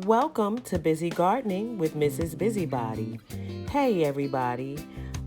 Welcome to Busy Gardening with Mrs. Busybody. Hey everybody,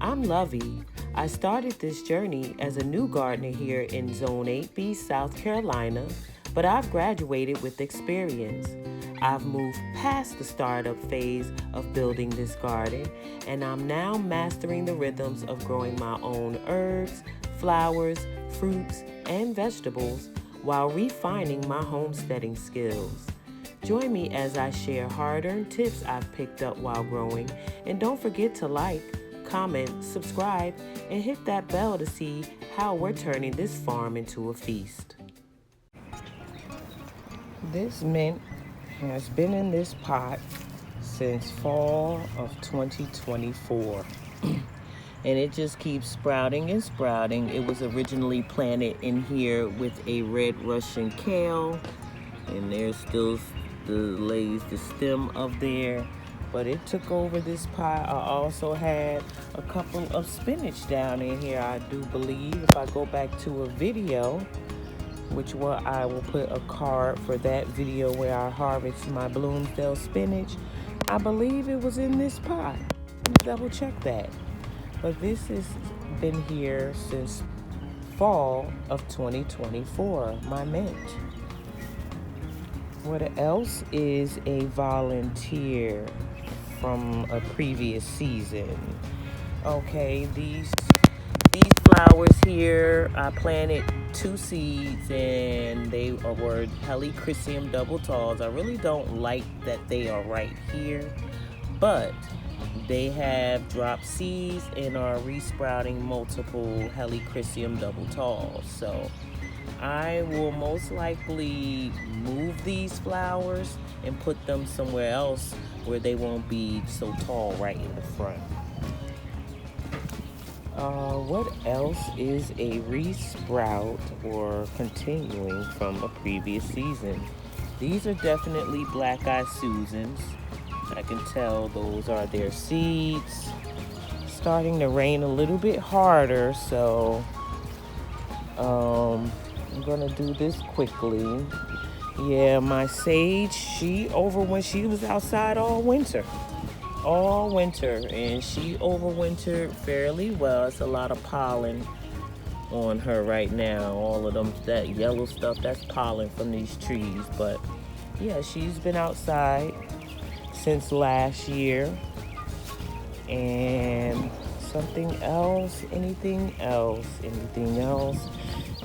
I'm Lovey. I started this journey as a new gardener here in Zone 8B, South Carolina, but I've graduated with experience. I've moved past the startup phase of building this garden, and I'm now mastering the rhythms of growing my own herbs, flowers, fruits, and vegetables while refining my homesteading skills. Join me as I share hard-earned tips I've picked up while growing, and don't forget to like, comment, subscribe, and hit that bell to see how we're turning this farm into a feast. This mint has been in this pot since fall of 2024. And it just keeps sprouting and sprouting. It was originally planted in here with a red Russian kale, and there's still lays the stem of there, but it took over this pot. I also had a couple of spinach down in here, I do believe. If I go back to a video, which one I will put a card for that video where I harvest my Bloomsdale spinach, I believe it was in this pot. Let me double check that. But this has been here since fall of 2024, my mint. What else is a volunteer from a previous season? Okay, these flowers here, I planted 2 seeds and they were Helichrysum double talls. I really don't like that they are right here, but they have dropped seeds and are resprouting multiple Helichrysum double talls. So I will most likely move these flowers and put them somewhere else where they won't be so tall right in the front. What else is a resprout or continuing from a previous season? These are definitely black-eyed Susans. I can tell those are their seeds. Starting to rain a little bit harder, so I'm gonna do this quickly. Yeah, my sage, she was outside all winter, and she overwintered fairly well. It's a lot of pollen on her right now. All of them, that yellow stuff, that's pollen from these trees. But yeah, she's been outside since last year. And anything else?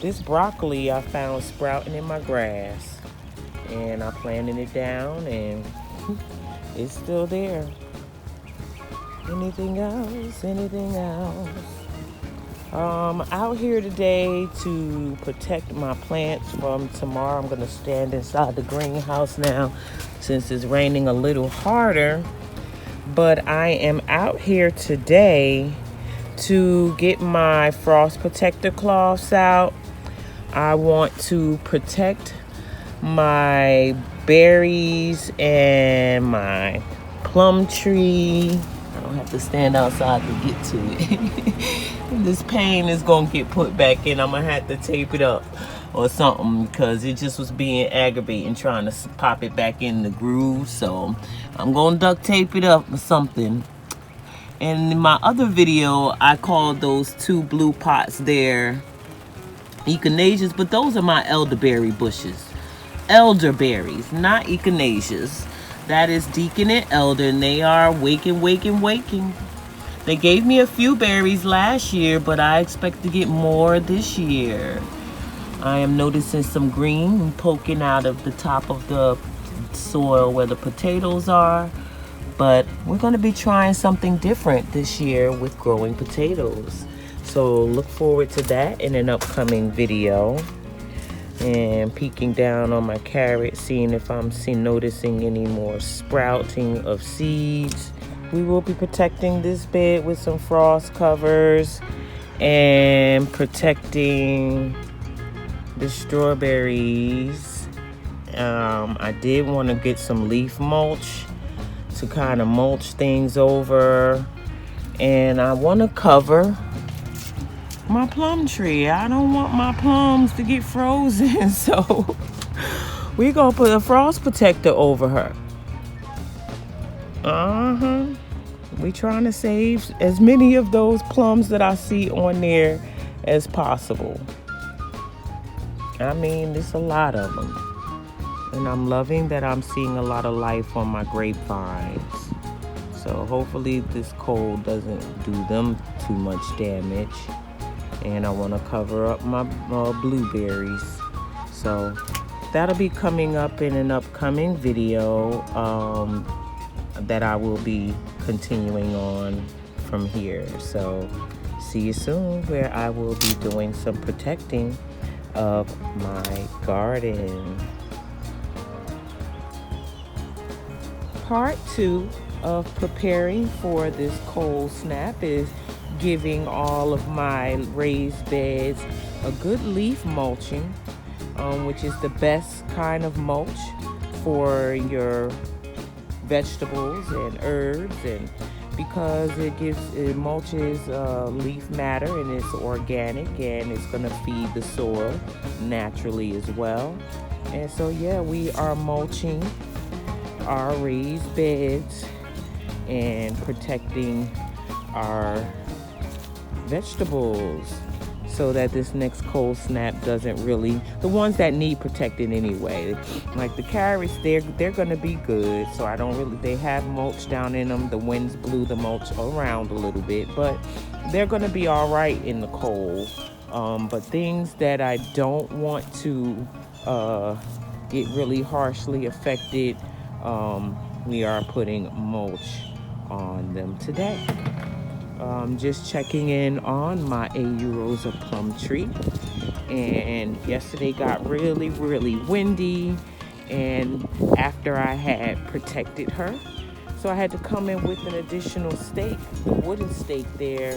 This broccoli I found sprouting in my grass, and I planted it down, and it's still there. Anything else? Out here today to protect my plants from tomorrow. I'm gonna stand inside the greenhouse now since it's raining a little harder. But I am out here today to get my frost protector cloths out. I want to protect my berries and my plum tree. I don't have to stand outside to get to it. This pane is going to get put back in. I'm going to have to tape it up or something because it just was being aggravating trying to pop it back in the groove. So I'm going to duct tape it up or something. And in my other video, I called those 2 blue pots there echinaceas, but those are my elderberry bushes. Elderberries, not echinaceas. That is deacon and elder, and they are waking. They gave me a few berries last year, but I expect to get more this year. I am noticing some green poking out of the top of the soil where the potatoes are. But we're going to be trying something different this year with growing potatoes. So look forward to that in an upcoming video. And peeking down on my carrot, seeing if I'm noticing any more sprouting of seeds. We will be protecting this bed with some frost covers and protecting the strawberries. I did want to get some leaf mulch to kind of mulch things over, and I want to cover my plum tree. I don't want my plums to get frozen, so we're gonna put a frost protector over her. We trying to save as many of those plums that I see on there as possible. I mean, there's a lot of them. And I'm loving that I'm seeing a lot of life on my grapevines. So hopefully this cold doesn't do them too much damage. And I want to cover up my blueberries. So that'll be coming up in an upcoming video that I will be continuing on from here. So see you soon, where I will be doing some protecting of my garden. Part 2 of preparing for this cold snap is giving all of my raised beds a good leaf mulching, which is the best kind of mulch for your vegetables and herbs, and because it mulches leaf matter, and it's organic, and it's going to feed the soil naturally as well. And so yeah, we are mulching our raised beds and protecting our vegetables so that this next cold snap doesn't really, the ones that need protecting anyway, like the carrots, they're going to be good. So I don't really, they have mulch down in them. The winds blew the mulch around a little bit, but they're going to be all right in the cold. But things that I don't want to get really harshly affected, we are putting mulch on them today. Just checking in on my Rosa plum tree, and yesterday got really windy, and after I had protected her, so I had to come in with an additional stake, the wooden stake there,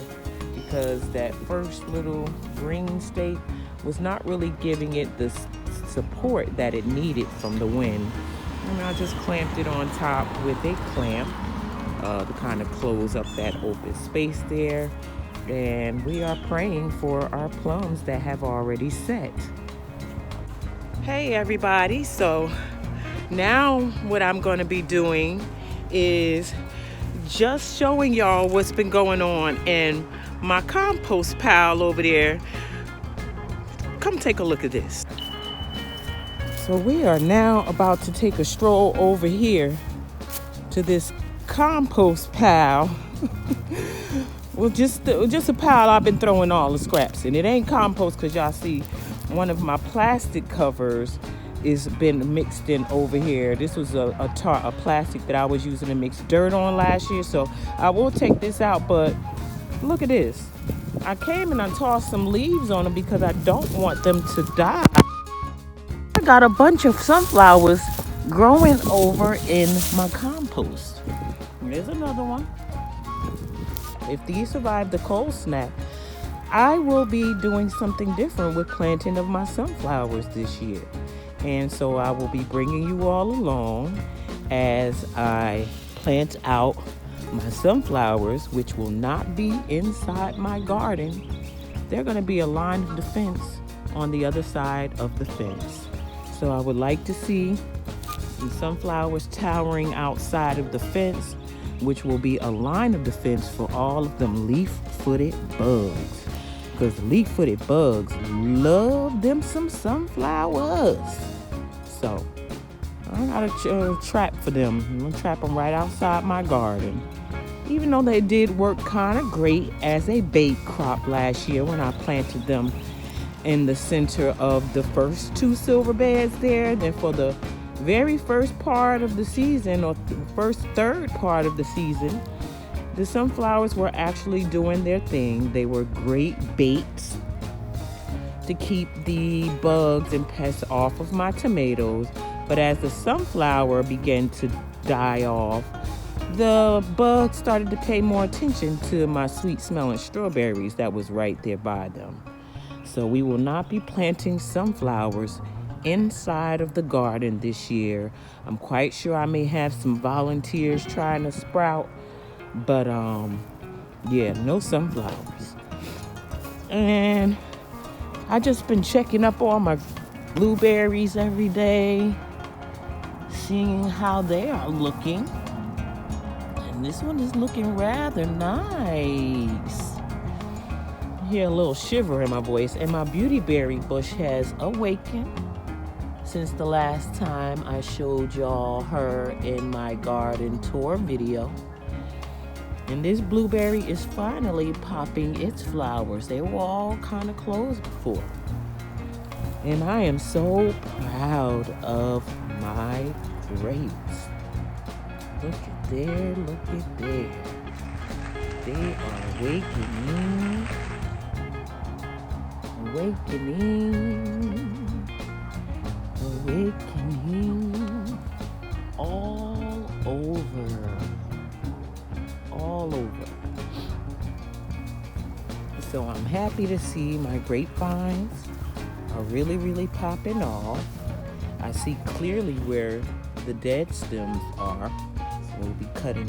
because that first little green stake was not really giving it the support that it needed from the wind. And I just clamped it on top with a clamp to kind of close up that open space there. And we are praying for our plums that have already set. Hey everybody, so now what I'm going to be doing is just showing y'all what's been going on in my compost pile over there. Come take a look at this. So we are now about to take a stroll over here to this compost pile. Well, just a pile I've been throwing all the scraps in. It ain't compost because y'all see one of my plastic covers is been mixed in over here. This was a plastic that I was using to mix dirt on last year, so I will take this out. But look at this. I came and I tossed some leaves on them because I don't want them to die. I got a bunch of sunflowers growing over in my compost. There's another one. If these survive the cold snap, I will be doing something different with planting of my sunflowers this year. And so I will be bringing you all along as I plant out my sunflowers, which will not be inside my garden. They're going to be a line of defense on the other side of the fence. So I would like to see some sunflowers towering outside of the fence, which will be a line of defense for all of them leaf-footed bugs. Because leaf-footed bugs love them some sunflowers. So I got a trap for them. I'm going to trap them right outside my garden. Even though they did work kind of great as a bait crop last year when I planted them in the center of the first 2 silver beds there. Then for the very first part of the season, or the first third part of the season, the sunflowers were actually doing their thing. They were great baits to keep the bugs and pests off of my tomatoes. But as the sunflower began to die off, the bugs started to pay more attention to my sweet smelling strawberries that was right there by them. So we will not be planting sunflowers inside of the garden this year. I'm quite sure I may have some volunteers trying to sprout, but yeah, no sunflowers. And I just been checking up on my blueberries every day, seeing how they are looking. And this one is looking rather nice. I hear a little shiver in my voice, and my beautyberry bush has awakened since the last time I showed y'all her in my garden tour video. And this blueberry is finally popping its flowers. They were all kind of closed before. And I am so proud of my grapes. Look at there, look at there. They are awakening, awakening all over. So I'm happy to see my grapevines are really popping off. I see clearly where the dead stems are. So we'll be cutting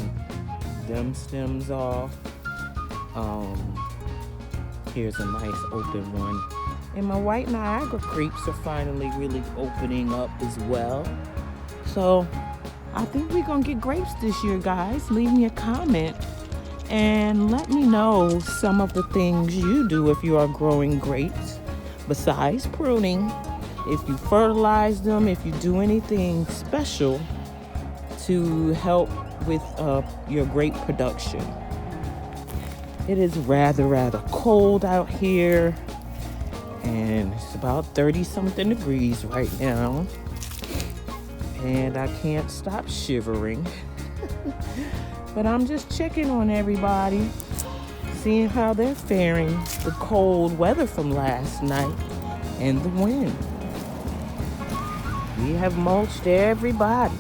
them stems off. Here's a nice open one. And my white Niagara creeps are finally really opening up as well. So I think we're gonna get grapes this year, guys. Leave me a comment and let me know some of the things you do if you are growing grapes besides pruning. If you fertilize them, if you do anything special to help with your grape production. It is rather cold out here, and it's about 30-something degrees right now. And I can't stop shivering. But I'm just checking on everybody, seeing how they're faring, the cold weather from last night and the wind. We have mulched everybody.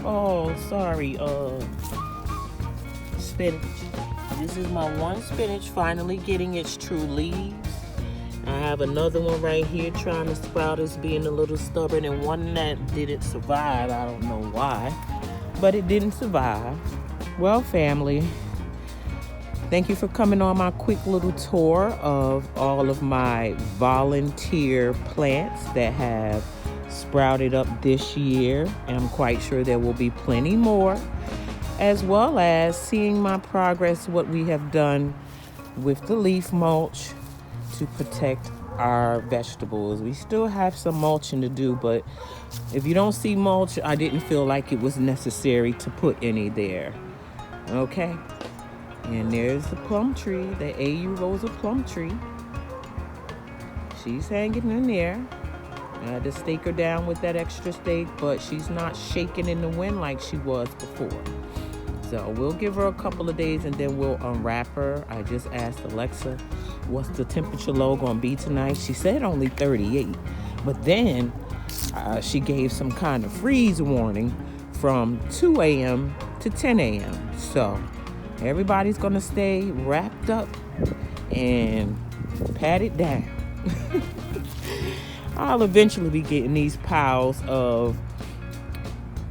Oh, sorry, spinach. This is my one spinach finally getting its true leaves. I have another one right here trying to sprout. It's being a little stubborn, and one that didn't survive. I don't know why, but it didn't survive. Well, family, thank you for coming on my quick little tour of all of my volunteer plants that have sprouted up this year, and I'm quite sure there will be plenty more, as well as seeing my progress, what we have done with the leaf mulch to protect our vegetables. We still have some mulching to do, but if you don't see mulch, I didn't feel like it was necessary to put any there. Okay, and there's the plum tree, the AU Rosa plum tree. She's hanging in there. I had to stake her down with that extra stake, but she's not shaking in the wind like she was before. So we'll give her a couple of days and then we'll unwrap her. I just asked Alexa, what's the temperature low gonna be tonight? She said only 38, but then she gave some kind of freeze warning from 2 a.m. to 10 a.m. So everybody's gonna stay wrapped up and patted down. I'll eventually be getting these piles of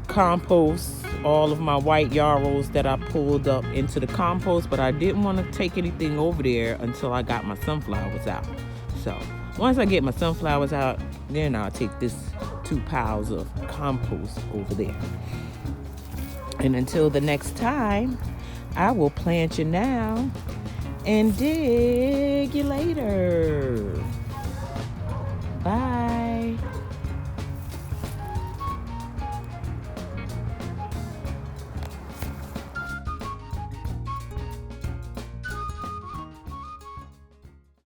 compost, all of my white yarrows that I pulled up into the compost, but I didn't want to take anything over there until I got my sunflowers out. So once I get my sunflowers out, then I'll take this 2 piles of compost over there. And until the next time, I will plant you now and dig you later. Bye.